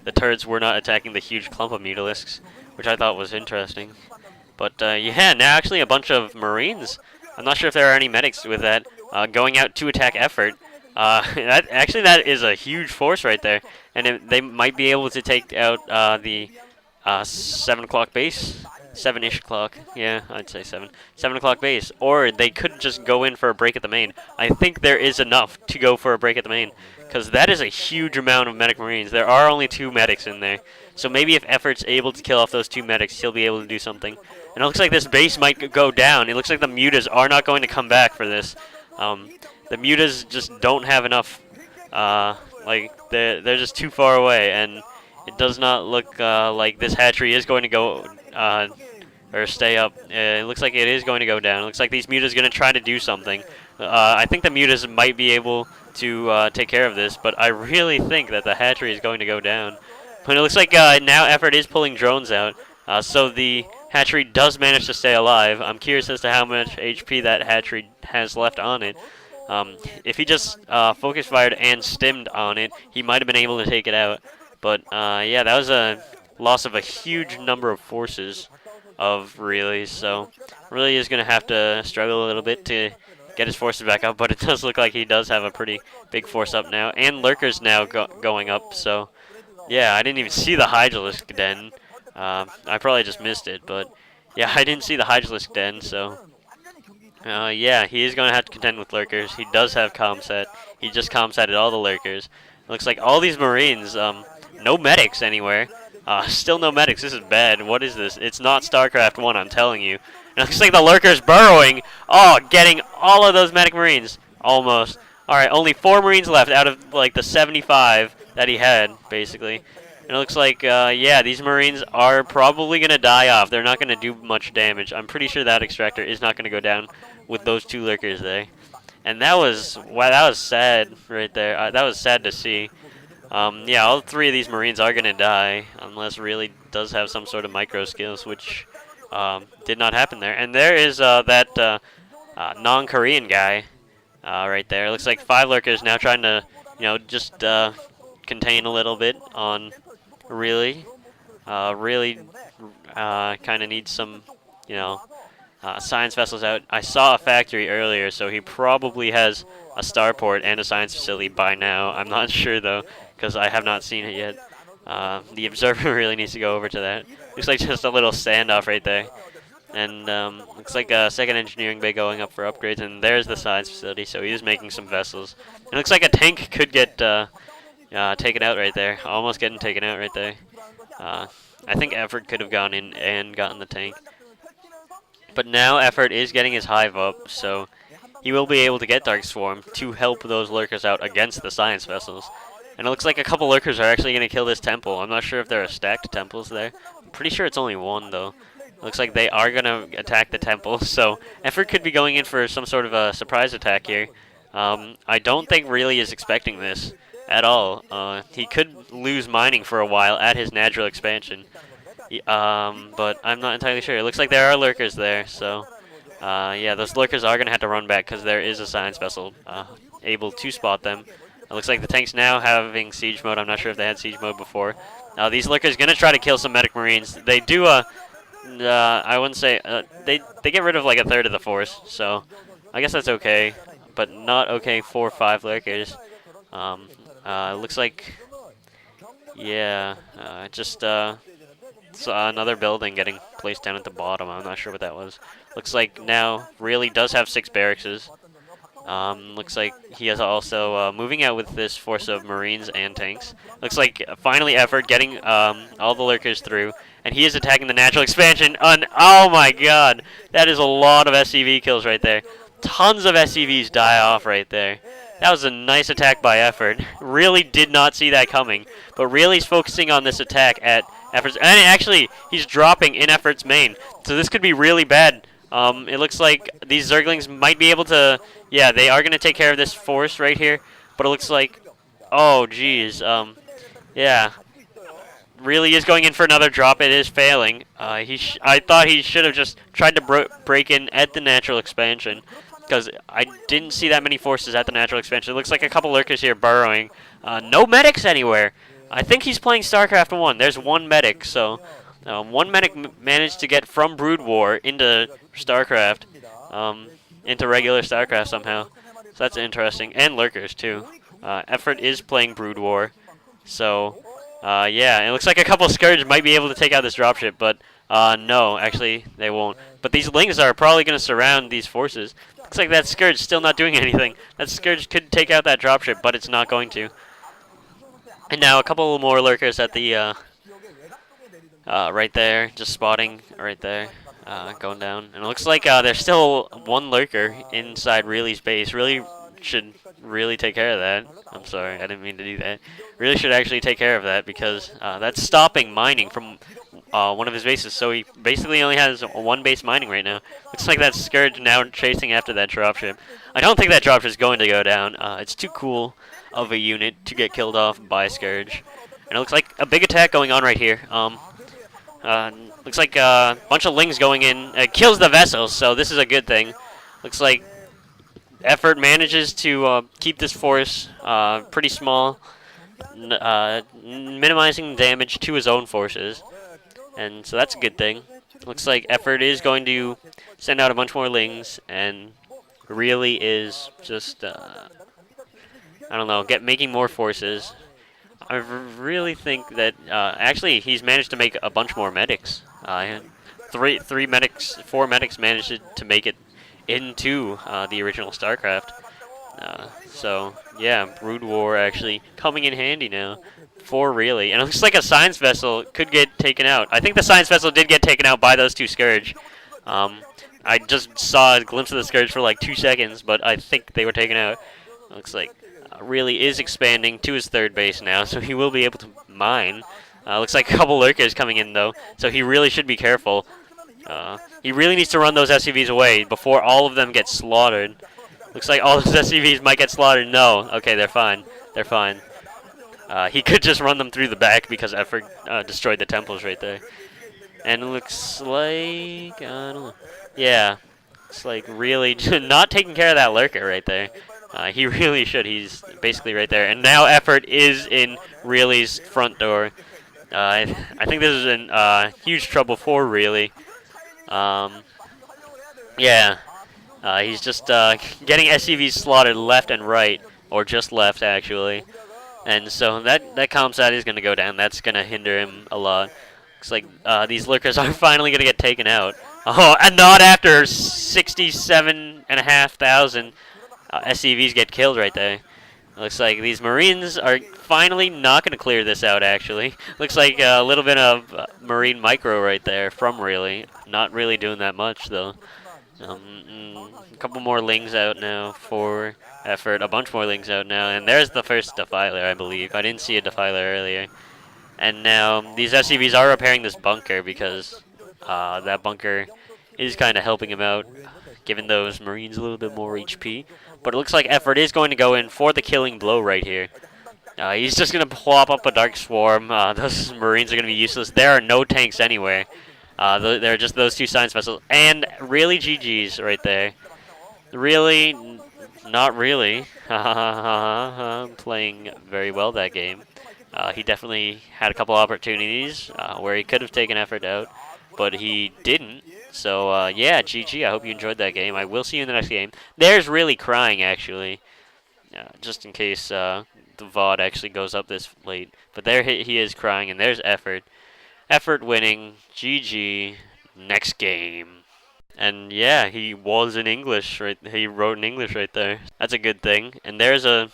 the turrets were not attacking the huge clump of Mutalisks, which I thought was interesting. But yeah, now actually a bunch of Marines. I'm not sure if there are any medics with that going out to attack effort. That is a huge force right there, and they might be able to take out the 7 o'clock base. 7-ish clock. Yeah, I'd say 7. 7 o'clock base. Or they could just go in for a break at the main. I think there is enough to go for a break at the main. Because that is a huge amount of medic marines. There are only 2 medics in there. So maybe if Effort's able to kill off those 2 medics, he'll be able to do something. And it looks like this base might go down. It looks like the mutas are not going to come back for this. The mutas just don't have enough. They're just too far away. And it does not look like this hatchery is going to go or stay up. It looks like it is going to go down. It looks like these mutas are going to try to do something. I think the mutas might be able to take care of this, but I really think that the hatchery is going to go down. But it looks like now Effort is pulling drones out, so the hatchery does manage to stay alive. I'm curious as to how much HP that hatchery has left on it. If he just focus fired and stimmed on it, he might have been able to take it out. But yeah, that was a loss of a huge number of forces of Really, so Really is going to have to struggle a little bit to get his forces back up, but it does look like he does have a pretty big force up now, and Lurkers now going up, so yeah, I didn't even see the Hydralisk Den. I probably just missed it, but yeah, I didn't see the Hydralisk Den, so yeah, he is going to have to contend with Lurkers. He does have Comset. He just Comsetted all the Lurkers. It looks like all these Marines, no medics anywhere. Still no medics. This is bad. What is this? It's not StarCraft 1, I'm telling you. And it looks like the Lurker's burrowing. Oh, getting all of those medic Marines. Almost. Alright, only 4 Marines left out of like the 75 that he had, basically. And it looks like, yeah, these Marines are probably going to die off. They're not going to do much damage. I'm pretty sure that Extractor is not going to go down with those 2 Lurkers there. And that was, wow, that was sad right there. That was sad to see. Yeah, all 3 of these Marines are going to die, unless Really does have some sort of micro skills, which did not happen there. And there is that non-Korean guy right there. It looks like 5 Lurkers now trying to, just contain a little bit on Really. Really kind of needs some, science vessels out. I saw a factory earlier, so he probably has a starport and a science facility by now. I'm not sure, though, because I have not seen it yet. The observer really needs to go over to that. Looks like just a little standoff right there. And looks like a second engineering bay going up for upgrades, and there's the science facility, so he is making some vessels. It looks like a tank could get taken out right there. Almost getting taken out right there. I think Effort could have gone in and gotten the tank. But now Effort is getting his hive up, so he will be able to get Dark Swarm to help those Lurkers out against the science vessels. And it looks like a couple Lurkers are actually going to kill this temple. I'm not sure if there are stacked temples there. I'm pretty sure it's only 1, though. Looks like they are going to attack the temple, so Effort could be going in for some sort of a surprise attack here. I don't think Really is expecting this at all. He could lose mining for a while at his natural expansion. But I'm not entirely sure. It looks like there are Lurkers there, so yeah, those Lurkers are going to have to run back because there is a science vessel able to spot them. It looks like the tank's now having siege mode. I'm not sure if they had siege mode before. These Lurkers going to try to kill some medic Marines. They do, I wouldn't say, they get rid of like a third of the force, so I guess that's okay, but not okay for 5 Lurkers. It looks like, yeah, saw another building getting placed down at the bottom. I'm not sure what that was. Looks like now Really does have 6 barracks. Looks like he is also moving out with this force of Marines and tanks. Looks like finally Effort getting all the Lurkers through, and he is attacking the natural expansion. Oh my god, that is a lot of SCV kills right there. Tons of SCVs die off right there. That was a nice attack by Effort. Really did not see that coming, but Really's focusing on this attack at Effort's, and actually he's dropping in Effort's main, so this could be really bad. It looks like these Zerglings might be able to, yeah, they are going to take care of this force right here, but it looks like, oh geez, yeah, Really is going in for another drop. It is failing. I thought he should have just tried to break in at the natural expansion, because I didn't see that many forces at the natural expansion. It looks like a couple Lurkers here burrowing. No medics anywhere. I think he's playing StarCraft 1. There's one medic, so one medic managed to get from Brood War into StarCraft, um, into regular StarCraft somehow. So that's interesting. And Lurkers, too. Effort is playing Brood War. So, yeah, it looks like a couple of Scourge might be able to take out this dropship, but no, actually, they won't. But these Lings are probably going to surround these forces. Looks like that Scourge still not doing anything. That Scourge could take out that dropship, but it's not going to. And now a couple more Lurkers at the, right there, just spotting right there, going down. And it looks like there's still one Lurker inside Really's base. Really should really take care of that. I'm sorry, I didn't mean to do that. Really should actually take care of that because that's stopping mining from one of his bases. So he basically only has one base mining right now. Looks like that Scourge now chasing after that dropship. I don't think that dropship is going to go down. It's too cool of a unit to get killed off by Scourge. And it looks like a big attack going on right here. Looks like a bunch of Lings going in. It kills the vessels, so this is a good thing. Looks like Effort manages to keep this force pretty small, minimizing damage to his own forces. And so that's a good thing. Looks like Effort is going to send out a bunch more Lings, and really is just, I don't know, making more forces. I really think that actually he's managed to make a bunch more medics. Four medics managed to make it into the original StarCraft. So yeah, Brood War actually coming in handy now for Really. And it looks like a science vessel could get taken out. I think the science vessel did get taken out by those two Scourge. I just saw a glimpse of the Scourge for like 2 seconds, but I think they were taken out. It looks like Really is expanding to his third base now, so he will be able to mine. Looks like a couple Lurkers coming in, though, so he really should be careful. He really needs to run those SCVs away before all of them get slaughtered. Looks like all those SCVs might get slaughtered. No. Okay, they're fine. They're fine. He could just run them through the back because Effort destroyed the temples right there. And it looks like, I don't know. Yeah, it's like Really not taking care of that Lurker right there. He really should. He's basically right there. And now Effort is in Really's front door. I think this is in huge trouble for Really. Yeah. He's just getting SCVs slaughtered left and right. Or just left, actually. And so that Comsat is going to go down. That's going to hinder him a lot. Looks like these Lurkers are finally going to get taken out. Oh, and not after 67,500 SCVs get killed right there. Looks like these Marines are finally not going to clear this out, actually. Looks like a little bit of Marine micro right there from Really. Not really doing that much, though. A couple more Lings out now for Effort. A bunch more Lings out now. And there's the first Defiler, I believe. I didn't see a Defiler earlier. And now these SCVs are repairing this bunker because that bunker is kind of helping him out, giving those Marines a little bit more HP. But it looks like Effort is going to go in for the killing blow right here. He's just going to plop up a Dark Swarm. Those Marines are going to be useless. There are no tanks anywhere. There are just those two science vessels. And Really GG's right there. Really, not really. Playing very well that game. He definitely had a couple opportunities where he could have taken Effort out, but he didn't. So, yeah, GG. I hope you enjoyed that game. I will see you in the next game. There's Really crying, actually, just in case the VOD actually goes up this late. But there he is crying, and there's Effort. Effort winning. GG. Next game. And, yeah, he was in English. Right? He wrote in English right there. That's a good thing. And there's a